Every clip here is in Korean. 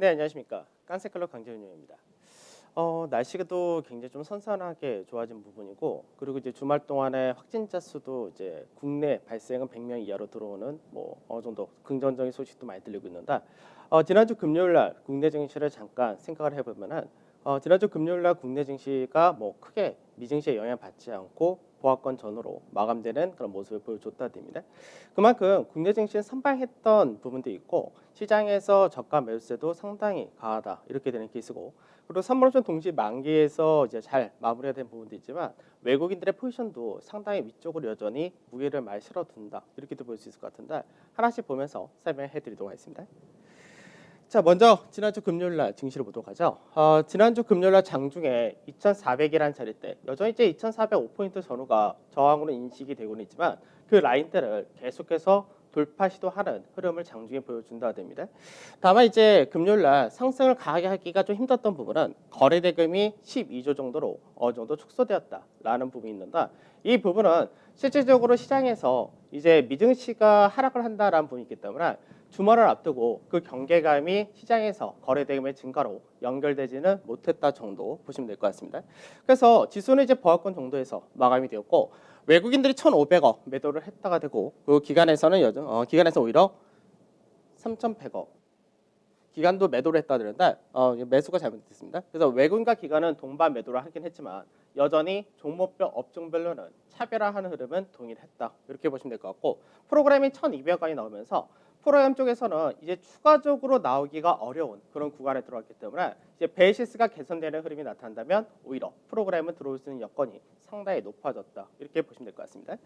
네, 안녕하십니까. 깐세클럽 강재윤입니다. 날씨가 또 굉장히 좀 선선하게 좋아진 부분이고, 그리고 이제 주말 동안에 확진자 수도 이제 국내 발생은 100명 이하로 들어오는 뭐 어느 정도 긍정적인 소식도 많이 들리고 있는데, 지난주 금요일 날 국내 증시를 잠깐 생각을 해보면은 지난주 금요일 날 국내 증시가 뭐 크게 미증시에 영향받지 않고 보합권 전후로 마감되는 그런 모습을 보여줬다 됩니다. 그만큼 국내 증시는 선방했던 부분도 있고 시장에서 저가 매수세도 상당히 강하다 이렇게 되는 케이스고, 그리고 선물옵션 동시 만기에서 이제 잘 마무리가 된 부분도 있지만 외국인들의 포지션도 상당히 위쪽으로 여전히 무게를 많이 실어둔다 이렇게도 볼 수 있을 것 같은데, 하나씩 보면서 설명해드리도록 하겠습니다. 자, 먼저 지난주 금요일 날 증시를 보도록 하죠. 지난주 금요일 날 장중에 2,400이라는 자리 때 여전히 이제 2,405포인트 전후가 저항으로 인식이 되고는 있지만 그 라인대를 계속해서 돌파 시도하는 흐름을 장중에 보여준다 됩니다. 다만 이제 금요일 날 상승을 강하게 하기가 좀 힘들었던 부분은 거래 대금이 12조 정도로 어느 정도 축소되었다라는 부분이 있는데, 이 부분은 실질적으로 시장에서 이제 미증시가 하락을 한다라는 부분이 있기 때문에 주말을 앞두고 그 경계감이 시장에서 거래 대금의 증가로 연결되지는 못했다 정도 보시면 될 것 같습니다. 그래서 지수는 이제 보합권 정도에서 마감이 되었고, 외국인들이 1,500억 매도를 했다가 되고, 그 기간에서는 기간에서 오히려 3,100억 기간도 매도를 했다 그러는데 매수가 잘못됐습니다. 그래서 외국인과 기관은 동반 매도를 하긴 했지만 여전히 종목별 업종별로는 차별화하는 흐름은 동일했다 이렇게 보시면 될 것 같고, 프로그램이 1,200원이 나오면서 프로그램 쪽에서는 이제 추가적으로 나오기가 어려운 그런 구간에 들어왔기 때문에 이제 베이시스가 개선되는 흐름이 나타난다면 오히려 프로그램은 들어올 수 있는 여건이 상당히 높아졌다 이렇게 보시면 될 것 같습니다.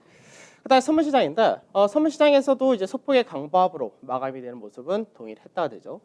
그다음 선물시장인데 선물시장에서도 이제 소폭의 강보합으로 마감이 되는 모습은 동일했다가 되죠.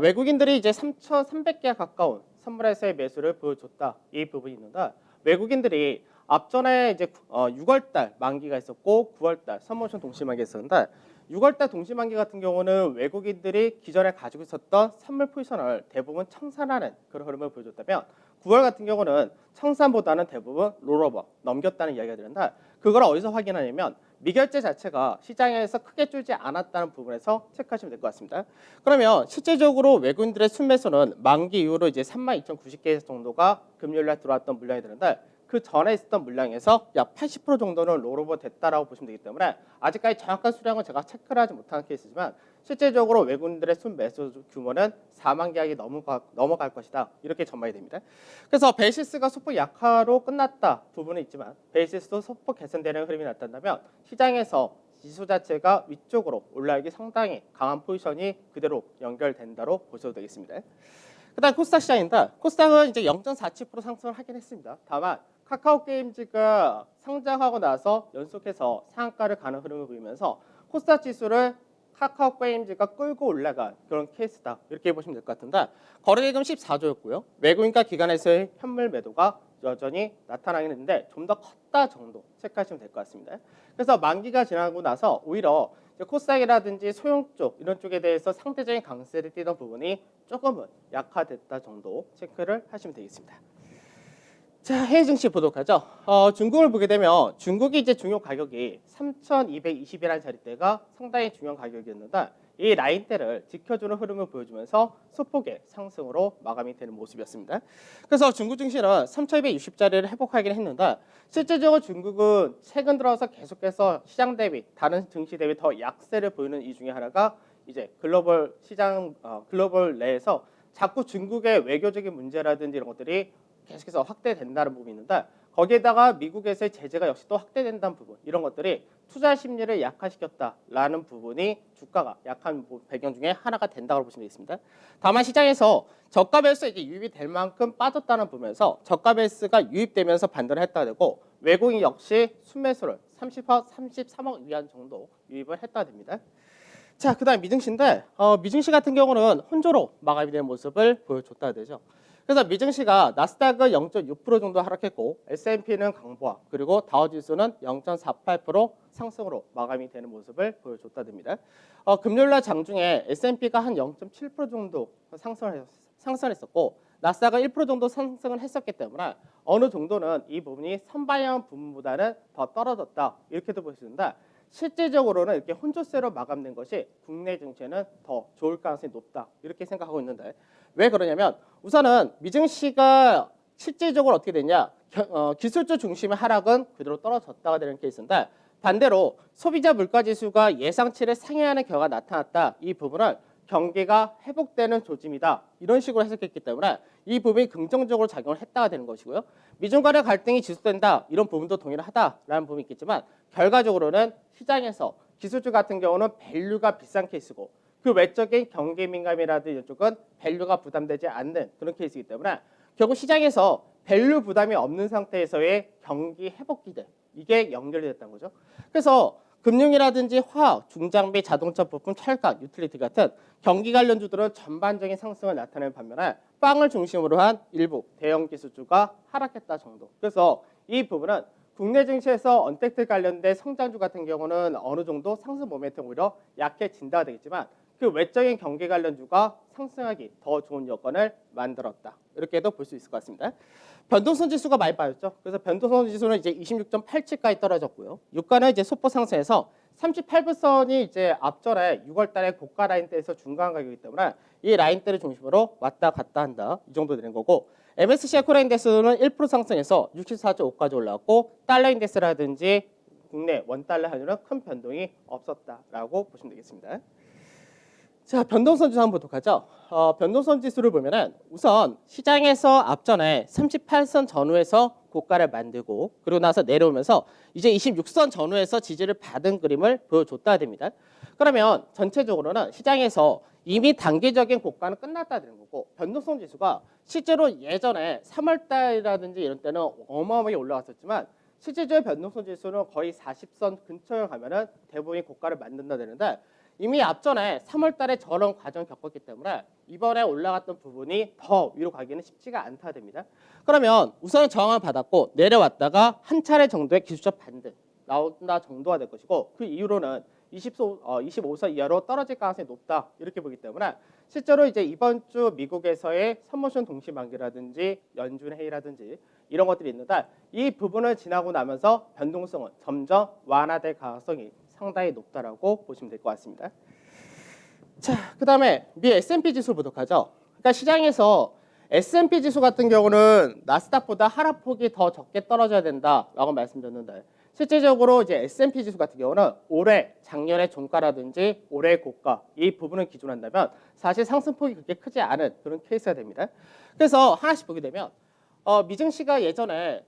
외국인들이 이제 3,300개 가까운 선물에서의 매수를 보여줬다 이 부분이 있는데, 외국인들이 앞전에 이제 6월달 만기가 있었고 9월달 선물옵션 동시만기가 있었는데, 6월달 동시만기 같은 경우는 외국인들이 기존에 가지고 있었던 선물 포지션을 대부분 청산하는 그런 흐름을 보여줬다면, 9월 같은 경우는 청산보다는 대부분 롤오버 넘겼다는 이야기가 되는데, 그걸 어디서 확인하냐면 미결제 자체가 시장에서 크게 줄지 않았다는 부분에서 체크하시면 될 것 같습니다. 그러면 실제적으로 외국인들의 순매수는 만기 이후로 이제 32,090개 정도가 금요일날 들어왔던 물량이 되는데, 그 전에 있었던 물량에서 약 80% 정도는 롤오버 됐다라고 보시면 되기 때문에 아직까지 정확한 수량은 제가 체크를 하지 못한 케이스지만 실제적으로 외국인들의 순매수 규모는 4만 계약이 넘어갈 것이다 이렇게 전망이 됩니다. 그래서 베이시스가 소폭 약화로 끝났다 부분은 있지만 베이시스도 소폭 개선되는 흐름이 나타난다면 시장에서 지수 자체가 위쪽으로 올라가기 상당히 강한 포지션이 그대로 연결된다로 보셔도 되겠습니다. 그다음 코스닥 시장인데, 코스닥은 이제 0.47% 상승을 하긴 했습니다. 다만 카카오 게임즈가 상장하고 나서 연속해서 상한가를 가는 흐름을 보이면서 코스닥 지수를 카카오 게임즈가 끌고 올라간 그런 케이스다 이렇게 보시면 될 것 같은데, 거래대금 14조였고요. 외국인과 기관에서의 현물 매도가 여전히 나타나긴 했는데 좀 더 컸다 정도 체크하시면 될 것 같습니다. 그래서 만기가 지나고 나서 오히려 코스닥이라든지 소형 쪽 이런 쪽에 대해서 상대적인 강세를 띠던 부분이 조금은 약화됐다 정도 체크를 하시면 되겠습니다. 자, 해외 증시 보도록 하죠. 중국을 보게 되면 중국이 이제 중요 가격이 3,220이라는 자리대가 상당히 중요한 가격이었는데, 이 라인대를 지켜주는 흐름을 보여주면서 소폭의 상승으로 마감이 되는 모습이었습니다. 그래서 중국 증시는 3,260자리를 회복하긴 했는데, 실제적으로 중국은 최근 들어서 계속해서 시장 대비 다른 증시 대비 더 약세를 보이는 이 중에 하나가 이제 글로벌 시장 글로벌 내에서 자꾸 중국의 외교적인 문제라든지 이런 것들이 계속해서 확대된다는 부분이 있는데, 거기에다가 미국에서의 제재가 역시 또 확대된다는 부분, 이런 것들이 투자 심리를 약화시켰다라는 부분이 주가가 약한 배경 중에 하나가 된다고 보시면 되겠습니다. 다만 시장에서 저가 베이스가 이제 유입이 될 만큼 빠졌다는 부분에서 저가 베이스가 유입되면서 반등을 했다 되고, 외국인 역시 순매수를 33억 위안 정도 유입을 했다 됩니다. 자, 그다음 미증시인데 미증시 같은 경우는 혼조로 마감이 된 모습을 보여줬다 되죠. 그래서 미증시가 나스닥은 0.6% 정도 하락했고 S&P는 강보합, 그리고 다우지수는 0.48% 상승으로 마감이 되는 모습을 보여줬다 됩니다. 금요일날 장중에 S&P가 한 0.7% 정도 상승했었고 나스닥은 1% 정도 상승을 했었기 때문에 어느 정도는 이 부분이 선방향 부분보다는 더 떨어졌다 이렇게도 볼 수 있는데, 실질적으로는 이렇게 혼조세로 마감된 것이 국내 증시는 더 좋을 가능성이 높다 이렇게 생각하고 있는데 왜 그러냐면 우선은 미증시가 실질적으로 어떻게 됐냐 기술주 중심의 하락은 그대로 떨어졌다가 되는 케이스인데 반대로 소비자 물가지수가 예상치를 상회하는 결과가 나타났다. 이 부분을 경기가 회복되는 조짐이다. 이런 식으로 해석했기 때문에 이 부분이 긍정적으로 작용을 했다가 되는 것이고요. 미중 간의 갈등이 지속된다. 이런 부분도 동의를 하다라는 부분이 있겠지만 결과적으로는 시장에서 기술주 같은 경우는 밸류가 비싼 케이스고 그 외적인 경기 민감이라든지 이쪽은 밸류가 부담되지 않는 그런 케이스이기 때문에 결국 시장에서 밸류 부담이 없는 상태에서의 경기 회복 기대 이게 연결이 됐다는 거죠. 그래서 금융이라든지 화학, 중장비, 자동차 부품, 철강, 유틸리티 같은 경기 관련주들은 전반적인 상승을 나타내는 반면에 빵을 중심으로 한 일부 대형 기술주가 하락했다 정도. 그래서 이 부분은 국내 증시에서 언택트 관련된 성장주 같은 경우는 어느 정도 상승 모멘텀 오히려 약해진다가 되겠지만 그 외적인 경기 관련주가 상승하기 더 좋은 여건을 만들었다. 이렇게도 볼 수 있을 것 같습니다. 변동성 지수가 많이 빠졌죠. 그래서 변동성 지수는 이제 26.87까지 떨어졌고요. 유가는 이제 소폭 상승해서 38불선이 이제 앞전에 6월달에 고가 라인대에서 중간 가격이기 때문에 이 라인대를 중심으로 왔다 갔다 한다. 이 정도 되는 거고 MSCI 코리아 인덱스는 1% 상승해서 64.5까지 올라왔고 달러 인덱스라든지 국내 원달러 환율은 큰 변동이 없었다라고 보시면 되겠습니다. 자, 변동성 지수 한번 보도록 하죠. 변동성 지수를 보면은 우선 시장에서 앞전에 38선 전후에서 고가를 만들고 그리고 나서 내려오면서 이제 26선 전후에서 지지를 받은 그림을 보여줬다 됩니다. 그러면 전체적으로는 시장에서 이미 단기적인 고가는 끝났다 되는 거고 변동성 지수가 실제로 예전에 3월 달이라든지 이런 때는 어마어마하게 올라갔었지만 실질적인 변동성 지수는 거의 40선 근처에 가면은 대부분이 고가를 만든다 되는데 이미 앞전에 3월 달에 저런 과정을 겪었기 때문에 이번에 올라갔던 부분이 더 위로 가기는 쉽지가 않다 됩니다. 그러면 우선 저항을 받았고 내려왔다가 한 차례 정도의 기술적 반등 나온다 정도가 될 것이고 그 이후로는 25선 이하로 떨어질 가능성이 높다 이렇게 보기 때문에 실제로 이제 이번 주 미국에서의 선모션 동시 만기라든지 연준 회의라든지 이런 것들이 있는데 이 부분을 지나고 나면서 변동성은 점점 완화될 가능성이 상당히 높다라고 보시면 될 것 같습니다. 자, 그다음에 미 S&P 지수 보도록 하죠. 그러니까 시장에서 S&P 지수 같은 경우는 나스닥보다 하락폭이 더 적게 떨어져야 된다라고 말씀드렸는데 실질적으로 이제 S&P 지수 같은 경우는 올해 작년의 종가라든지 올해 고가 이 부분을 기준으로 한다면 사실 상승폭이 그렇게 크지 않은 그런 케이스가 됩니다. 그래서 하나씩 보게 되면 미증시가 예전에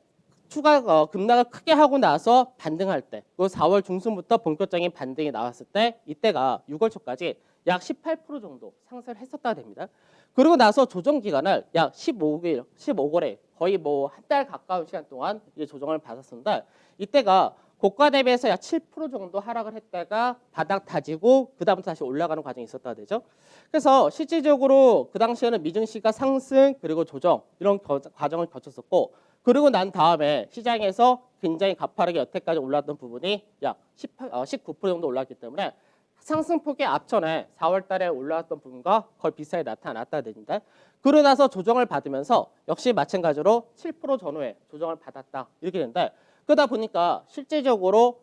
추가 급락을 크게 하고 나서 반등할 때, 그 4월 중순부터 본격적인 반등이 나왔을 때 이때가 6월 초까지 약 18% 정도 상승을 했었다가 됩니다. 그리고 나서 조정 기간을 약 15일, 15거래 거의 뭐 한 달 가까운 시간 동안 이제 조정을 받았습니다. 이때가 고가 대비해서 약 7% 정도 하락을 했다가 바닥 다지고 그 다음부터 다시 올라가는 과정이 있었다 되죠. 그래서 실질적으로 그 당시에는 미증시가 상승 그리고 조정 이런 과정을 거쳤었고 그리고 난 다음에 시장에서 굉장히 가파르게 여태까지 올랐던 부분이 약 19% 정도 올랐기 때문에 상승폭의 앞전에 4월 달에 올라왔던 부분과 거의 비슷하게 나타났다 됩니다. 그러고 나서 조정을 받으면서 역시 마찬가지로 7% 전후에 조정을 받았다 이렇게 되는데 그러다 보니까 실질적으로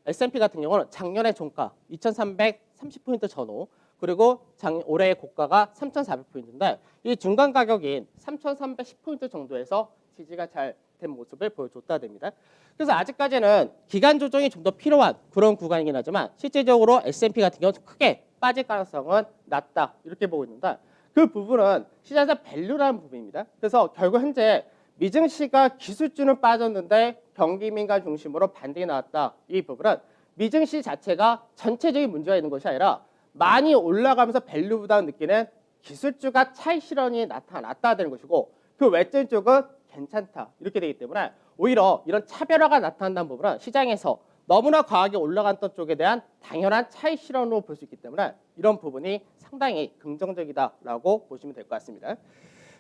S&P 같은 경우는 작년의 종가 2330포인트 전후 그리고 올해의 고가가 3400포인트인데 이 중간 가격인 3310포인트 정도에서 지지가 잘 된 모습을 보여줬다 됩니다. 그래서 아직까지는 기간 조정이 좀 더 필요한 그런 구간이긴 하지만 실질적으로 S&P 같은 경우는 크게 빠질 가능성은 낮다 이렇게 보고 있는데 그 부분은 시장에서 밸류라는 부분입니다. 그래서 결국 현재 미증시가 기술주는 빠졌는데 경기 민감 중심으로 반등이 나왔다. 이 부분은 미증시 자체가 전체적인 문제가 있는 것이 아니라 많이 올라가면서 밸류 부담을 느끼는 기술주가 차익 실현이 나타났다 되는 것이고 그 외적인 쪽은 괜찮다 이렇게 되기 때문에 오히려 이런 차별화가 나타난다는 부분은 시장에서 너무나 과하게 올라갔던 쪽에 대한 당연한 차익 실현으로 볼 수 있기 때문에 이런 부분이 상당히 긍정적이다라고 보시면 될 것 같습니다.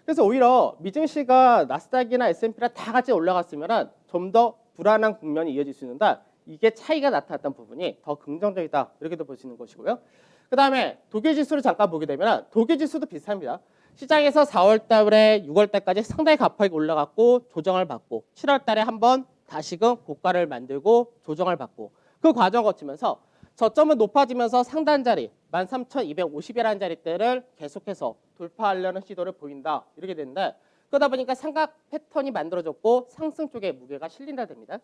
그래서 오히려 미증시가 나스닥이나 S&P랑 다 같이 올라갔으면 좀 더 불안한 국면이 이어질 수 있는데 이게 차이가 나타났던 부분이 더 긍정적이다 이렇게도 볼 수 있는 것이고요. 그 다음에 독일 지수를 잠깐 보게 되면 독일 지수도 비슷합니다. 시장에서 4월 달에 6월 달까지 상당히 가파르게 올라갔고 조정을 받고 7월 달에 한번 다시금 고가를 만들고 조정을 받고 그 과정을 거치면서 저점은 높아지면서 상단 자리 13,250이라는 자리대를 계속해서 돌파하려는 시도를 보인다. 이렇게 되는데 그러다 보니까 삼각 패턴이 만들어졌고 상승 쪽에 무게가 실린다 됩니다.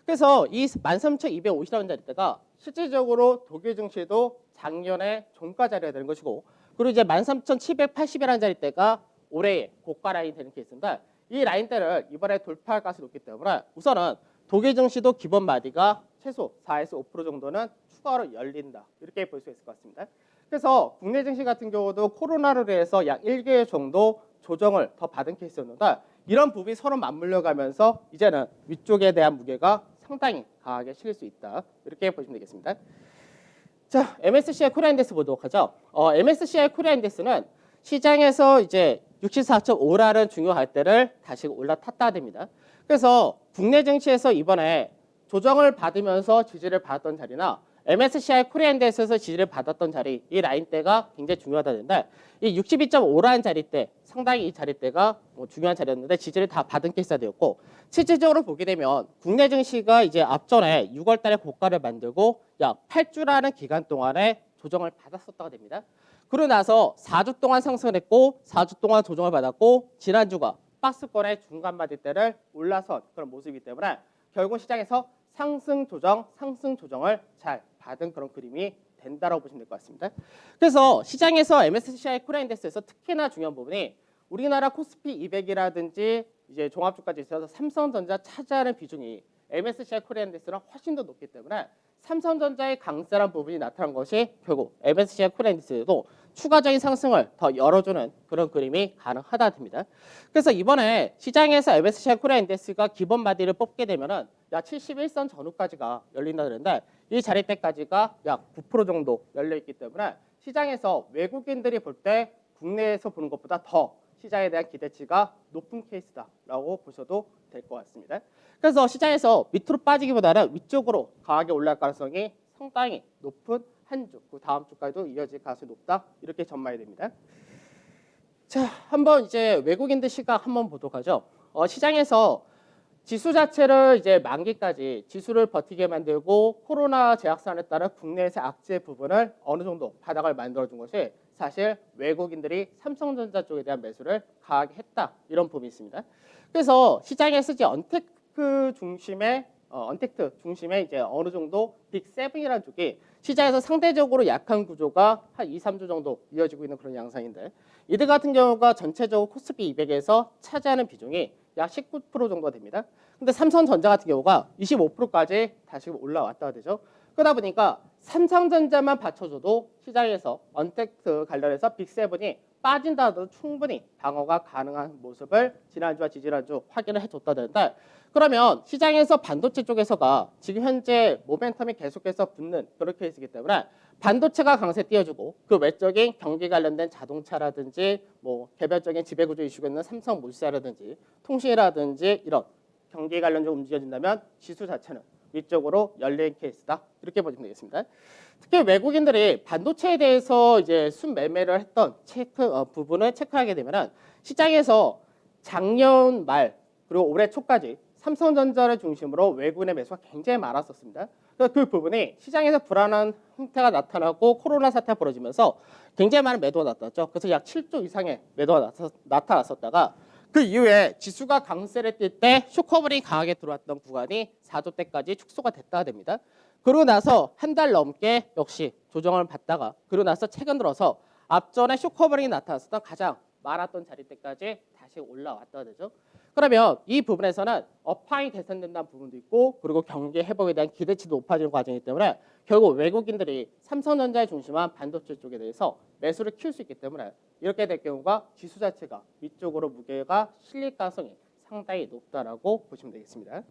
그래서 이 13,250이라는 자리대가 실질적으로 독일 증시도 작년에 종가 자리가 되는 것이고 그리고 이제 13,780이라는 자리대가 올해의 고가 라인이 되는 케이스인데 이 라인대를 이번에 돌파할 가능성이 높기 때문에 우선은 독일 증시도 기본 마디가 최소 4에서 5% 정도는 추가로 열린다. 이렇게 볼 수 있을 것 같습니다. 그래서 국내 증시 같은 경우도 코로나로 인해서 약 1개월 정도 조정을 더 받은 케이스였는데 이런 부분이 서로 맞물려 가면서 이제는 위쪽에 대한 무게가 상당히 강하게 실릴 수 있다. 이렇게 보시면 되겠습니다. 자, MSCI 코리아 인덱스 보도록 하죠. MSCI 코리아 인덱스는 시장에서 이제 64.5라는 중요 갈대를 다시 올라탔다 됩니다. 그래서 국내 증시에서 이번에 조정을 받으면서 지지를 받았던 자리나 MSCI 코리아 인덱스에서 지지를 받았던 자리, 이 라인대가 굉장히 중요하다는데 이 62.5라는 자리대, 상당히 이 자리대가 중요한 자리였는데 지지를 다 받은 케이스가 되었고 실질적으로 보게 되면 국내 증시가 이제 앞전에 6월 달에 고가를 만들고 약 8주라는 기간 동안에 조정을 받았었다고 됩니다. 그러고 나서 4주 동안 상승을 했고 4주 동안 조정을 받았고 지난주가 박스권의 중간 마디대를 올라선 그런 모습이기 때문에 결국 시장에서 상승 조정을 잘 받은 그런 그림이 된다라고 보시면 될 것 같습니다. 그래서 시장에서 MSCI 코리아 인덱스에서 특히나 중요한 부분이 우리나라 코스피 200이라든지 이제 종합주가지수 있어서 삼성전자 차지하는 비중이 MSCI 코리아 인덱스는 훨씬 더 높기 때문에 삼성전자의 강세란 부분이 나타난 것이 결국 MSCI 코리아 인덱스에도 추가적인 상승을 더 열어주는 그런 그림이 가능하다 됩니다. 그래서 이번에 시장에서 MSCI 코리아 인덱스가 기본 마디를 뽑게 되면은 약 71선 전후까지가 열린다 그러는데 이 자리대까지가 약 9% 정도 열려 있기 때문에 시장에서 외국인들이 볼 때 국내에서 보는 것보다 더 시장에 대한 기대치가 높은 케이스다라고 보셔도 될 것 같습니다. 그래서 시장에서 밑으로 빠지기보다는 위쪽으로 강하게 올라갈 가능성이 상당히 높은 한 주, 그 다음 주까지도 이어질 가능성이 높다. 이렇게 전망이 됩니다. 자, 한번 이제 외국인들 시각 한번 보도록 하죠. 시장에서 지수 자체를 이제 만기까지 지수를 버티게 만들고 코로나 제약산에 따른 국내에서 악재 부분을 어느 정도 바닥을 만들어준 것이 사실 외국인들이 삼성전자 쪽에 대한 매수를 강하게 했다 이런 부분이 있습니다. 그래서 시장에서 이제 언택트 중심의 이제 어느 정도 빅7이라는 쪽이 시장에서 상대적으로 약한 구조가 한 2, 3주 정도 이어지고 있는 그런 양상인데 이들 같은 경우가 전체적으로 코스피 200에서 차지하는 비중이 약 19% 정도가 됩니다. 근데 삼성전자 같은 경우가 25%까지 다시 올라왔다가 되죠. 그러다 보니까 삼성전자만 받쳐줘도 시장에서 언택트 관련해서 빅7이 빠진다 하더라도 충분히 방어가 가능한 모습을 지난주와 지지난주 확인을 해줬다 되는데 그러면 시장에서 반도체 쪽에서가 지금 현재 모멘텀이 계속해서 붙는 그런 케이스이기 때문에 반도체가 강세 띄워주고 그 외적인 경기 관련된 자동차라든지 뭐 개별적인 지배구조 이슈가 있는 삼성물산이라든지 통신이라든지 이런 경기 관련적으로 움직여진다면 지수 자체는 위쪽으로 열린 케이스다 이렇게 보시면 되겠습니다. 특히 외국인들이 반도체에 대해서 이제 순매매를 했던 부분을 체크하게 되면은 시장에서 작년 말 그리고 올해 초까지 삼성전자를 중심으로 외국인의 매수가 굉장히 많았었습니다. 그래서 그 부분이 시장에서 불안한 형태가 나타나고 코로나 사태가 벌어지면서 굉장히 많은 매도가 나타났죠. 그래서 약 7조 이상의 매도가 나타났었다가 그 이후에 지수가 강세를 띌 때 쇼커버링이 강하게 들어왔던 구간이 4조 대까지 축소가 됐다가 됩니다. 그러고 나서 한 달 넘게 역시 조정을 받다가 그러고 나서 최근 들어서 앞전에 쇼커버링이 나타났었던 가장 많았던 자리대까지 다시 올라왔다가 되죠. 그러면 이 부분에서는 업황이 개선된다는 부분도 있고 그리고 경기 회복에 대한 기대치도 높아지는 과정이기 때문에 결국 외국인들이 삼성전자에 중심한 반도체 쪽에 대해서 매수를 키울 수 있기 때문에 이렇게 될 경우가 지수 자체가 위쪽으로 무게가 실릴 가능성이 상당히 높다라고 보시면 되겠습니다.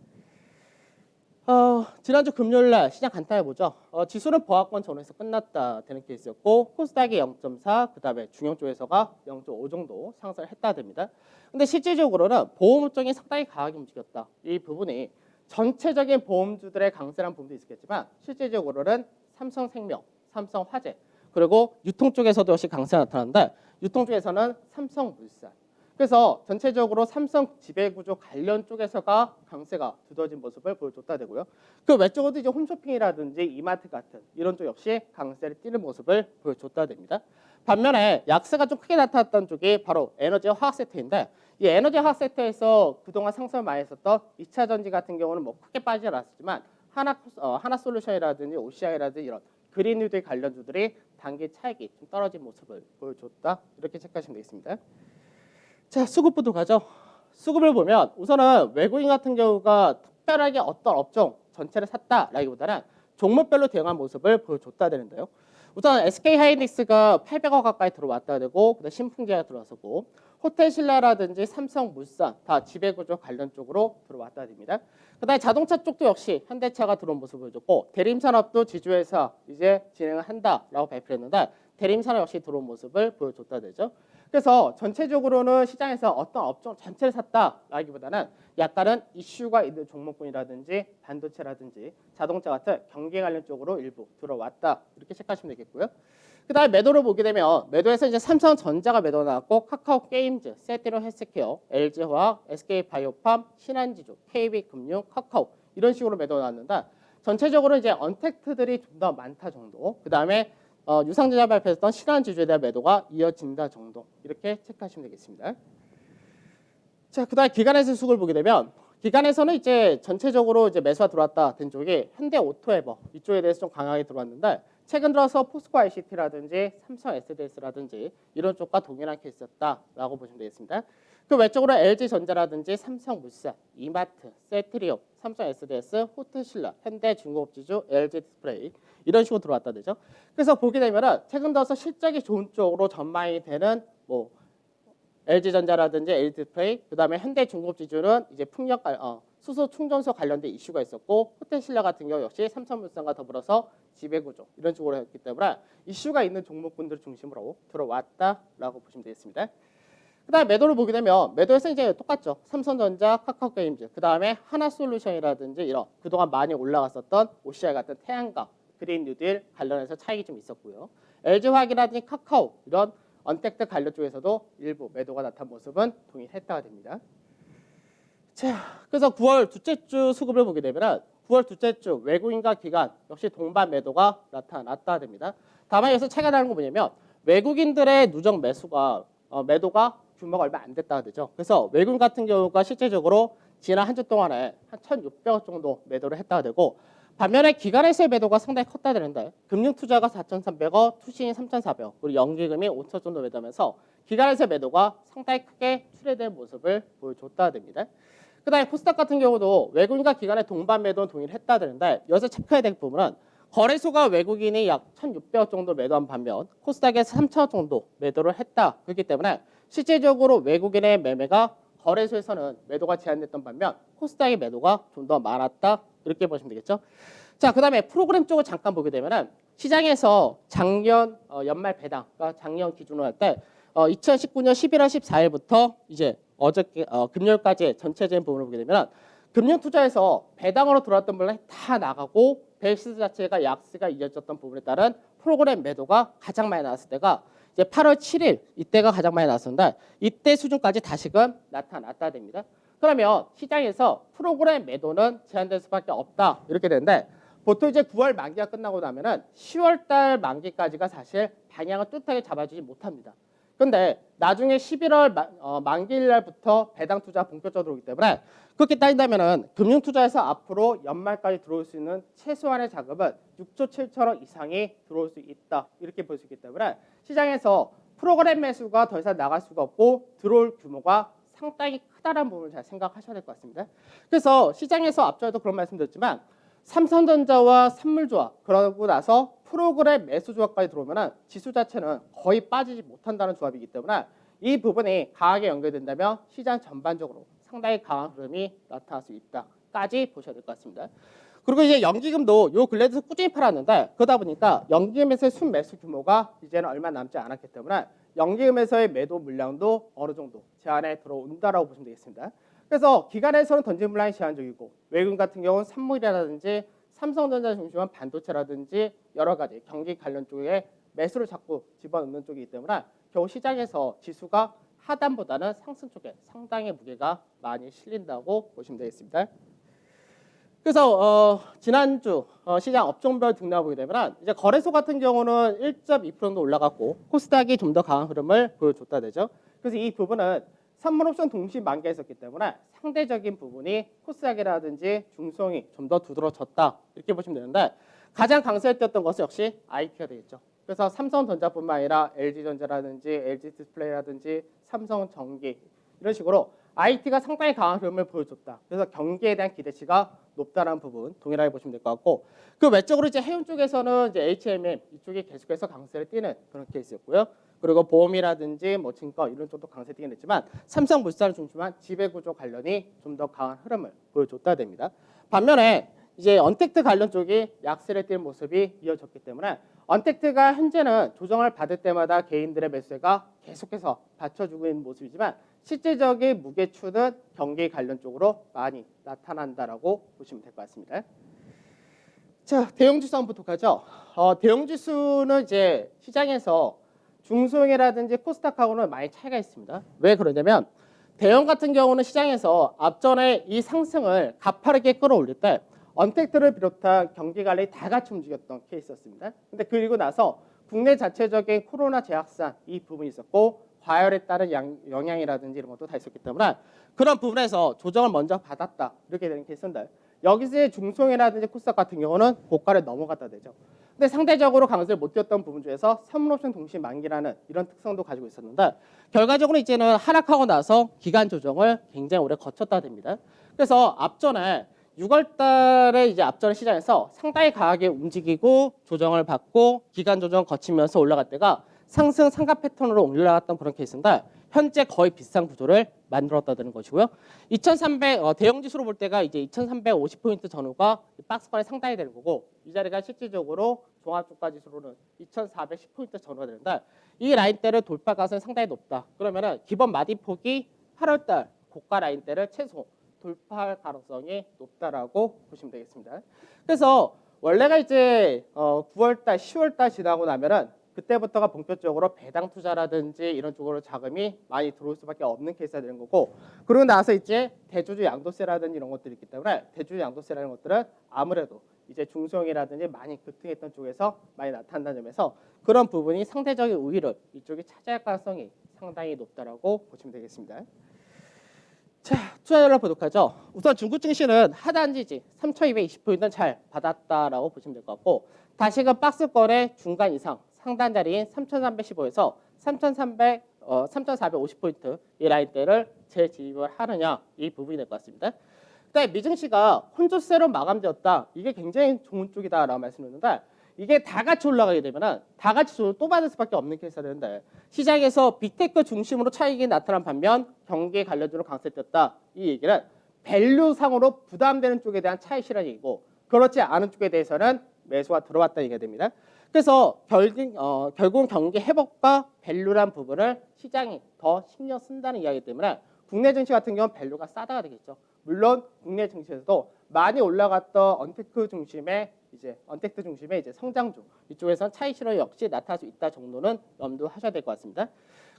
지난주 금요일날 시장 간단히 보죠. 지수는 보합권 전후에서 끝났다 되는 케이스였고 코스닥이 0.4, 그 다음에 중형 쪽에서가 0.5 정도 상승을 했다 됩니다. 근데 실질적으로는 보험업종이 상당히 강하게 움직였다. 이 부분이 전체적인 보험주들의 강세라는 부분도 있겠지만 실질적으로는 삼성생명, 삼성화재 그리고 유통 쪽에서도 역시 강세가 나타났는데 유통 쪽에서는 삼성물산 그래서 전체적으로 삼성 지배구조 관련 쪽에서가 강세가 두드러진 모습을 보여줬다 되고요. 그 외적으로도 이제 홈쇼핑이라든지 이마트 같은 이런 쪽 역시 강세를 띠는 모습을 보여줬다 됩니다. 반면에 약세가 좀 크게 나타났던 쪽이 바로 에너지와 화학 섹터인데, 이 에너지 화학 섹터에서 그동안 상승을 많이 했었던 2차 전지 같은 경우는 뭐 크게 빠지지 않았지만 하나솔루션이라든지 OCI라든지 이런 그린 뉴딜 관련주들이 단기 차익이 좀 떨어진 모습을 보여줬다, 이렇게 체크하시면 되겠습니다. 자, 수급 보도록 가죠. 수급을 보면 우선은 외국인 같은 경우가 특별하게 어떤 업종 전체를 샀다라기보다는 종목별로 대응한 모습을 보여줬다 되는데요. 우선 SK하이닉스가 800억 가까이 들어왔다 되고, 그다음 신풍제가 들어왔었고, 호텔신라라든지 삼성물산 다 지배구조 관련 쪽으로 들어왔다 됩니다. 그다음에 자동차 쪽도 역시 현대차가 들어온 모습을 보여줬고, 대림산업도 지주회사 이제 진행을 한다라고 발표했는데, 대림산업 역시 들어온 모습을 보여줬다 되죠. 그래서 전체적으로는 시장에서 어떤 업종 전체를 샀다라기보다는 약간은 이슈가 있는 종목군이라든지 반도체라든지 자동차 같은 경기 관련 쪽으로 일부 들어왔다, 이렇게 체크하시면 되겠고요. 그다음에 매도를 보게 되면 매도에서 이제 삼성전자가 매도 나왔고, 카카오게임즈, 세티론 헬스케어, LG화학, SK바이오팜, 신한지주, KB금융, 카카오 이런 식으로 매도 나왔는데, 전체적으로 이제 언택트들이 좀 더 많다 정도. 그다음에 유상증자 발표했던 신한지주에 대한 매도가 이어진다 정도, 이렇게 체크하시면 되겠습니다. 자, 그다음 기관에서 수급을 보게 되면 기관에서는 이제 전체적으로 이제 매수가 들어왔다 된 쪽이 현대오토에버 이쪽에 대해서 좀 강하게 들어왔는데, 최근 들어서 포스코 ICT라든지 삼성 SDS라든지 이런 쪽과 동일한 케이스였다라고 보시면 되겠습니다. 그 외적으로 LG전자라든지 삼성물산, 이마트, 셀트리온, 삼성 SDS, 호텔신라, 현대중공업지주, LG디스플레이 이런 식으로 들어왔다 되죠. 그래서 보게 되면은 최근 들어서 실적이 좋은 쪽으로 전망이 되는 뭐 LG전자라든지 LG디스플레이, 그다음에 현대중공업지주는 이제 풍력 수소 충전소 관련된 이슈가 있었고, 호텔신라 같은 경우 역시 삼성물산과 더불어서 지배구조 이런 쪽으로 했기 때문에 이슈가 있는 종목군들 중심으로 들어왔다라고 보시면 되겠습니다. 그다음에 매도를 보게 되면 매도에서 이제 똑같죠. 삼성전자, 카카오게임즈, 그다음에 하나솔루션이라든지 이런 그동안 많이 올라갔었던 OCI 같은 태양광, 그린 뉴딜 관련해서 차익이 좀 있었고요. LG화학이라든지 카카오 이런 언택트 관련 쪽에서도 일부 매도가 나타난 모습은 동일했다가 됩니다. 자, 그래서 9월 둘째 주 수급을 보게 되면 9월 둘째 주 외국인과 기관 역시 동반 매도가 나타났다 됩니다. 다만 여기서 차이가 나는 거 뭐냐면 외국인들의 누적 매수가 매도가 규모가 얼마 안 됐다가 되죠. 그래서 외국인 같은 경우가 실제적으로 지난 한 주 동안에 한 1,600억 정도 매도를 했다가 되고, 반면에 기관에서의 매도가 상당히 컸다 되는데 금융투자가 4,300억, 투신이 3,400억, 그리고 연기금이 5천 정도 매도하면서 기관에서의 매도가 상당히 크게 출회된 모습을 보여줬다 됩니다. 그다음에 코스닥 같은 경우도 외국인과 기관의 동반 매도는 동일했다 되는데, 여기서 체크해야 될 부분은 거래소가 외국인이 약 1,600억 정도 매도한 반면 코스닥에서 3,000억 정도 매도를 했다. 그렇기 때문에 실제적으로 외국인의 매매가 거래소에서는 매도가 제한됐던 반면 코스닥의 매도가 좀 더 많았다, 이렇게 보시면 되겠죠. 자, 그다음에 프로그램 쪽을 잠깐 보게 되면은 시장에서 작년 연말 배당, 그러니까 작년 기준으로 할 때 2019년 11월 14일부터 이제 어저께 금요일까지 전체적인 부분을 보게 되면 금융투자에서 배당으로 들어왔던 물량이 다 나가고 베이스 자체가 약세가 이어졌던 부분에 따른 프로그램 매도가 가장 많이 나왔을 때가 이제 8월 7일 이때가 가장 많이 나왔었는데, 이때 수준까지 다시금 나타났다 됩니다. 그러면 시장에서 프로그램 매도는 제한될 수밖에 없다, 이렇게 되는데, 보통 이제 9월 만기가 끝나고 나면은 10월 달 만기까지가 사실 방향을 뚜렷하게 잡아주지 못합니다. 근데 나중에 11월 만기일 날부터 배당 투자 본격적으로 들어오기 때문에, 그렇게 따진다면은 금융 투자에서 앞으로 연말까지 들어올 수 있는 최소한의 자금은 6조 7천억 이상이 들어올 수 있다, 이렇게 볼 수 있기 때문에 시장에서 프로그램 매수가 더 이상 나갈 수가 없고 들어올 규모가 상당히 크다라는 부분을 잘 생각하셔야 될 것 같습니다. 그래서 시장에서 앞전에도 그런 말씀드렸지만 삼성전자와 선물조합, 그러고 나서 프로그램 매수 조합까지 들어오면 지수 자체는 거의 빠지지 못한다는 조합이기 때문에 이 부분이 강하게 연결된다면 시장 전반적으로 상당히 강한 흐름이 나타날 수 있다까지 보셔야 될 것 같습니다. 그리고 이제 연기금도 요 근래에서 꾸준히 팔았는데, 그러다 보니까 연기금에서의 순매수 규모가 이제는 얼마 남지 않았기 때문에 연기금에서의 매도 물량도 어느 정도 제한에 들어온다라고 보시면 되겠습니다. 그래서 기관에서는 던진 물량이 제한적이고 외국인 같은 경우는 산물이라든지 삼성전자 중심한 반도체라든지 여러 가지 경기 관련 쪽에 매수를 자꾸 집어넣는 쪽이기 때문에 겨우 시장에서 지수가 하단보다는 상승 쪽에 상당히 무게가 많이 실린다고 보시면 되겠습니다. 그래서 지난주 시장 업종별 등락을 보게 되면 이제 거래소 같은 경우는 1.2% 정도 올라갔고 코스닥이 좀 더 강한 흐름을 보여줬다 되죠. 그래서 이 부분은 선물 옵션 동시 만기했었기 때문에 상대적인 부분이 코스닥이라든지 중성이 좀 더 두드러졌다 이렇게 보시면 되는데 가장 강세였던 것은 역시 IT가 되겠죠. 그래서 삼성전자뿐만 아니라 LG전자라든지 LG디스플레이라든지 삼성전기 이런 식으로 IT가 상당히 강한 흐름을 보여줬다. 그래서 경기에 대한 기대치가 높다는 부분 동일하게 보시면 될 것 같고 그 외적으로 이제 해운 쪽에서는 이제 HMM 이쪽이 계속해서 강세를 띠는 그런 케이스였고요. 그리고 보험이라든지 뭐 증권 이런 쪽도 강세 띠긴 했지만 삼성물산을 중심한 지배구조 관련이 좀 더 강한 흐름을 보여줬다 됩니다. 반면에 이제 언택트 관련 쪽이 약세를 띠는 모습이 이어졌기 때문에 언택트가 현재는 조정을 받을 때마다 개인들의 매수세가 계속해서 받쳐주고 있는 모습이지만 실질적인 무게추는 경기 관련 쪽으로 많이 나타난다라고 보시면 될 것 같습니다. 자, 대형지수 한번 보도록 하죠. 대형지수는 이제 시장에서 중소형이라든지 코스닥하고는 많이 차이가 있습니다. 왜 그러냐면 대형 같은 경우는 시장에서 앞전에 이 상승을 가파르게 끌어올릴 때 언택트를 비롯한 경기 관리 다 같이 움직였던 케이스였습니다. 근데 그리고 나서 국내 자체적인 코로나 재확산 이 부분이 있었고 과열에 따른 영향이라든지 이런 것도 다 있었기 때문에 그런 부분에서 조정을 먼저 받았다 이렇게 되는 케이스인데 여기서의 중소형이라든지 코스닥 같은 경우는 고가를 넘어갔다 되죠. 근데 상대적으로 강세를 못 띄었던 부분 중에서 선물옵션 동시 만기라는 이런 특성도 가지고 있었는데 결과적으로 이제는 하락하고 나서 기간 조정을 굉장히 오래 거쳤다 됩니다. 그래서 앞전에 6월 달에 이제 앞전 시장에서 상당히 강하게 움직이고 조정을 받고 기간 조정 거치면서 올라갈 때가 상승 상가 패턴으로 올라갔던 그런 케이스인데 현재 거의 비슷한 구조를 만들었다는 것이고요. 2300 대형 지수로 볼 때가 이제 2350포인트 전후가 박스권에 상당히 되는 거고 이 자리가 실질적으로 종합 주가 지수로는 2410포인트 전후가 되는데 이 라인대를 돌파 가능성이 상당히 높다. 그러면은 기본 마디폭이 8월달 고가 라인대를 최소 돌파할 가능성이 높다라고 보시면 되겠습니다. 그래서 원래가 이제 9월달, 10월달 지나고 나면은 그때부터가 본격적으로 배당 투자라든지 이런 쪽으로 자금이 많이 들어올 수밖에 없는 케이스가 되는 거고 그러고 나서 이제 대주주 양도세라든지 이런 것들이 있기 때문에 대주주 양도세라는 것들은 아무래도 이제 중소형이라든지 많이 급등했던 쪽에서 많이 나타난다는 점에서 그런 부분이 상대적인 우위를 이쪽이 차지할 가능성이 상당히 높다라고 보시면 되겠습니다. 자, 투자 전략 보도록 하죠. 우선 중국 증시는 하단 지지 3,220포인트는 잘 받았다라고 보시면 될 것 같고 다시금 박스권의 중간 이상 상단 자리인 3,315에서 3,450포인트 이 라인대를 재진입을 하느냐 이 부분이 될 것 같습니다. 그다음에 미증시가 혼조세로 마감되었다. 이게 굉장히 좋은 쪽이다라고 말씀드렸는데 이게 다 같이 올라가게 되면은 다 같이 또 받을 수밖에 없는 케이스가 되는데 시장에서 빅테크 중심으로 차익이 나타난 반면 경기에 관련주로 강세됐다. 이 얘기는 밸류상으로 부담되는 쪽에 대한 차익 실현이고 그렇지 않은 쪽에 대해서는 매수가 들어왔다 얘기가 됩니다. 그래서 결국 경기 회복과 밸류란 부분을 시장이 더 신경 쓴다는 이야기 때문에 국내 증시 같은 경우는 밸류가 싸다가 되겠죠. 물론 국내 증시에서도 많이 올라갔던 언택트 중심의 이제 성장주 이쪽에선 차익 실현 역시 나타날 수 있다 정도는 염두하셔야 될 것 같습니다.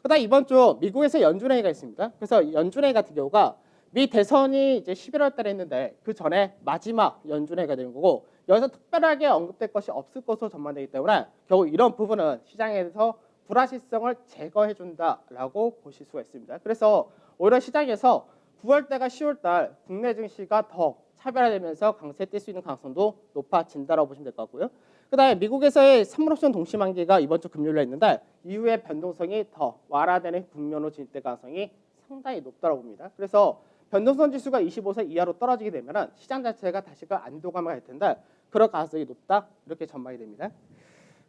그다음 이번 주 미국에서 연준회의가 있습니다. 그래서 연준회의 같은 경우가 미 대선이 이제 11월 달에 했는데 그 전에 마지막 연준회의가 되는 거고 여기서 특별하게 언급될 것이 없을 것으로 전망되기 때문에 결국 이런 부분은 시장에서 불확실성을 제거해 준다라고 보실 수가 있습니다. 그래서 오히려 시장에서 9월 달과 10월 달 국내 증시가 더 차별화되면서 강세 뛸 수 있는 가능성도 높아진다라고 보시면 될 것 같고요. 그다음에 미국에서의 선물옵션 동시만기가 이번 주 금요일에 있는데 이후에 변동성이 더 완화되는 국면으로 진입될 가능성이 상당히 높다고 봅니다. 그래서 변동성 지수가 25선 이하로 떨어지게 되면 시장 자체가 다시금 안도감을 할 텐데 그럴 가능성이 높다 이렇게 전망이 됩니다.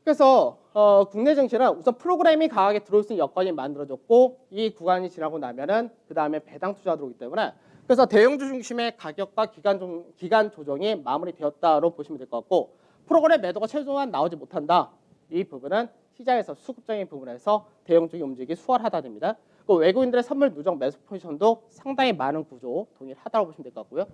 그래서 국내 증시는 우선 프로그램이 강하게 들어올 수 있는 여건이 만들어졌고 이 구간이 지나고 나면은 그 다음에 배당 투자 들어오기 때문에 그래서 대형주 중심의 가격과 기간 조정이 마무리되었다로 보시면 될 것 같고 프로그램 매도가 최소한 나오지 못한다. 이 부분은 시장에서 수급적인 부분에서 대형주의 움직임이 수월하다 됩니다. 외국인들의 선물 누적 매수 포지션도 상당히 많은 구조 동일하다고 보시면 될 것 같고요.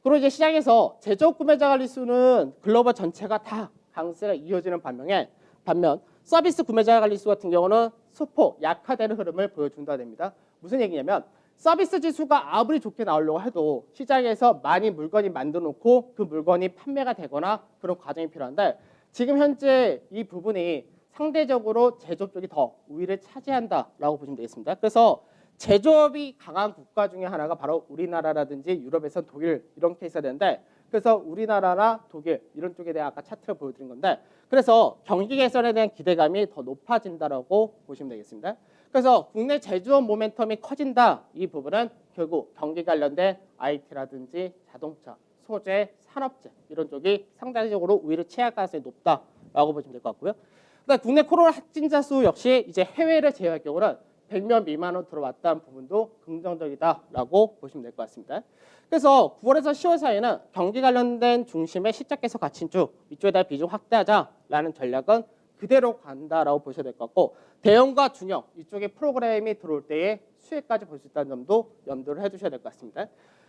그리고 이제 시장에서 제조업 구매자 관리 수는 글로벌 전체가 다 강세가 이어지는 반면 서비스 구매자 관리 수 같은 경우는 소폭 약화되는 흐름을 보여준다 됩니다. 무슨 얘기냐면 서비스 지수가 아무리 좋게 나오려고 해도 시장에서 많이 물건이 만들어 놓고 그 물건이 판매가 되거나 그런 과정이 필요한데 지금 현재 이 부분이 상대적으로 제조업 쪽이 더 우위를 차지한다라고 보시면 되겠습니다. 그래서 제조업이 강한 국가 중에 하나가 바로 우리나라라든지 유럽에선 독일 이런 케이스가 되는데 그래서 우리나라나 독일 이런 쪽에 대한 아까 차트를 보여드린 건데 그래서 경기 개선에 대한 기대감이 더 높아진다라고 보시면 되겠습니다. 그래서 국내 제조업 모멘텀이 커진다 이 부분은 결국 경기 관련된 IT라든지 자동차, 소재, 산업재 이런 쪽이 상대적으로 우위를 취할 가능성이 높다라고 보시면 될 것 같고요. 그다음 국내 코로나 확진자 수 역시 이제 해외를 제외할 경우는 100명 미만으로 들어왔다는 부분도 긍정적이다라고 보시면 될 것 같습니다. 그래서 9월에서 10월 사이에는 경기 관련된 중심의 실적 개선 가치인주 이쪽에 대한 비중 확대하자라는 전략은 그대로 간다라고 보셔야 될 것 같고 대형과 중형 이쪽에 프로그램이 들어올 때에 수혜까지 볼 수 있다는 점도 염두를 해두셔야 될 것 같습니다.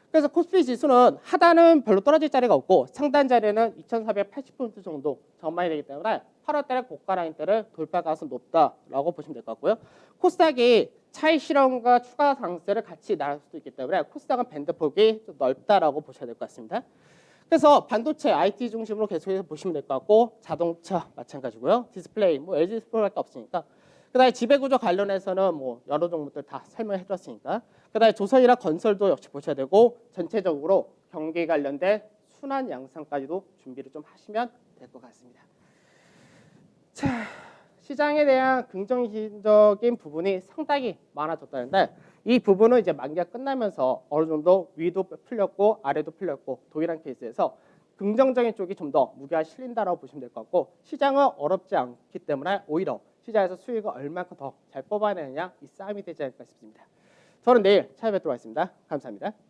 그래서 코스피 지수는 하단은 별로 떨어질 자리가 없고 상단 자리는 2,480포인트 정도 전망이 되기 때문에 8월달에 고가 라인대를 돌파 가능성이 높다라고 보시면 될 것 같고요. 코스닥이 차익 실현과 추가 상승세를 같이 나올 수도 있기 때문에 코스닥은 밴드폭이 좀 넓다라고 보셔야 될 것 같습니다. 그래서 반도체, IT 중심으로 계속해서 보시면 될 것 같고 자동차 마찬가지고요. 디스플레이, 뭐 LG 디스플레이밖에 없으니까. 그다음에 지배구조 관련해서는 뭐 여러 종목들 다 설명해드렸으니까. 그다음에 조선이나 건설도 역시 보셔야 되고 전체적으로 경기 관련된 순환 양상까지도 준비를 좀 하시면 될 것 같습니다. 자, 시장에 대한 긍정적인 부분이 상당히 많아졌다는데 이 부분은 이제 만기가 끝나면서 어느 정도 위도 풀렸고 아래도 풀렸고 동일한 케이스에서 긍정적인 쪽이 좀 더 무게가 실린다라고 보시면 될 것 같고 시장은 어렵지 않기 때문에 오히려 시장에서 수익을 얼마큼 더 잘 뽑아내느냐 이 싸움이 되지 않을까 싶습니다. 저는 내일 찾아뵙도록 하겠습니다. 감사합니다.